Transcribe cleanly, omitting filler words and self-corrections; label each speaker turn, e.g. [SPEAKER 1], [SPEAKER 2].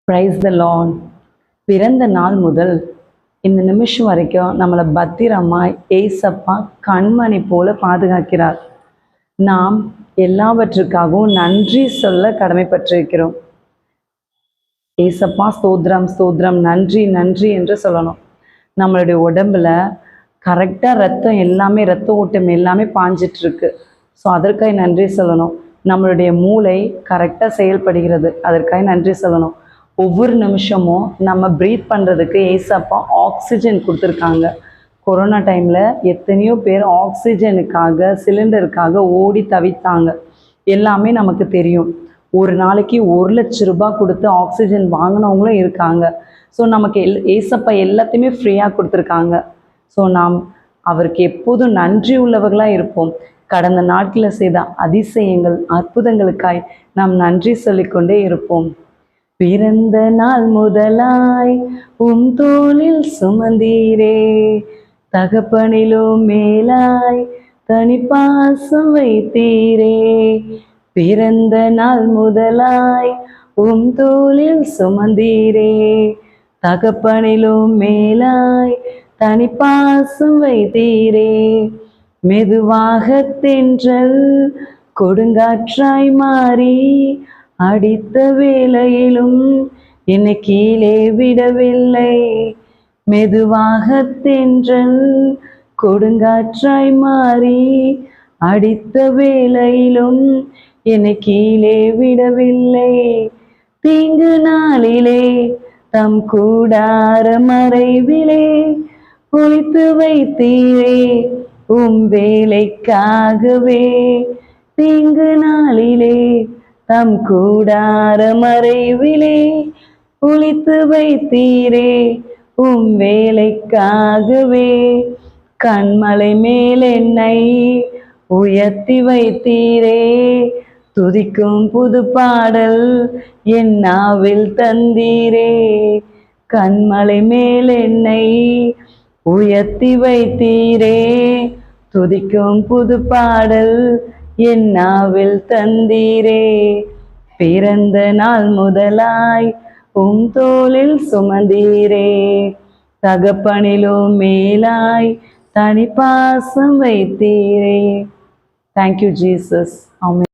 [SPEAKER 1] Praise the Lord. பிறந்த நாள் முதல் இந்த நிமிஷம் வரைக்கும் நம்மளை பத்திரமாய் ஏசப்பா கண்மணி போல பாதுகாக்கிறார். நாம் எல்லாவற்றுக்காகவும் நன்றி சொல்ல கடமைப்பட்டிருக்கிறோம். ஏசப்பா ஸ்தோத்திரம் ஸ்தோத்திரம், நன்றி நன்றி என்று சொல்லணும். நம்மளுடைய உடம்புல கரெக்டாக ரத்தம் எல்லாமே, ரத்த ஓட்டம் எல்லாமே பாஞ்சிட்ருக்கு. ஸோ அதற்காக நன்றி சொல்லணும். நம்மளுடைய மூளை கரெக்டாக செயல்படுகிறது, அதற்காக நன்றி சொல்லணும். ஒவ்வொரு நிமிஷமும் நம்ம ப்ரீத் பண்ணுறதுக்கு ஏசப்பா ஆக்சிஜன் கொடுத்துருக்காங்க. கொரோனா டைமில் எத்தனையோ பேர் ஆக்சிஜனுக்காக, சிலிண்டருக்காக ஓடி தவித்தாங்க. எல்லாமே நமக்கு தெரியும். ஒரு நாளைக்கு 1,00,000 ரூபாய் கொடுத்து ஆக்சிஜன் வாங்கினவங்களும் இருக்காங்க. ஸோ நமக்கு ஏசப்பா எல்லாத்தையுமே ஃப்ரீயாக கொடுத்துருக்காங்க. ஸோ நாம் அவருக்கு எப்போதும் நன்றி உள்ளவர்களாக இருப்போம். கடந்த நாட்களில் செய்த அதிசயங்கள், அற்புதங்களுக்காய் நாம் நன்றி சொல்லிக்கொண்டே இருப்போம். பிறந்த நாள் முதலாய் தோளில் சுமந்தீரே, தகப்பனிலும் மேலாய் தனிப்பாசம் வைத்தீரே. பிறந்த நாள் முதலாய் தோளில் சுமந்தீரே, தகப்பனிலும் மேலாய் தனிப்பாசம் வைத்தீரே. மெதுவாக தென்றல் கொடுங்காற்றாய் மாறி அடித்த வேளையிலும் என்னை கீழே விடவில்லை. மெதுவாக தென்றல் கொடுங்காற்றாய் மாறி அடித்த வேளையிலும் என்னை கீழே விடவில்லை. தீங்கு நாளிலே தம் கூடார மறைவிலே ஒளித்து வைத்தீரே வேலைக்காகவே. தீங்கு நாளிலே தம் கூடார மறைவிலே ஒளித்து வைத்தீரே வேலைக்காகவே. கண்மலை மேல் என்னை உயர்த்தி வைத்தீரே, துதிக்கும் புது பாடல் என் நாவில் தந்தீரே. கண்மலை மேல் என்னை உயர்த்தி வைத்தீரே, துதிக்கும் புது பாடல் என் நாவில் தந்தீரே. பிறந்த நாள் முதலாய் தோளில் சுமந்தீரே, தகப்பனிலும் மேலாய் தனிப்பாசம் வைத்தீரே. Thank you Jesus. ஆமென்.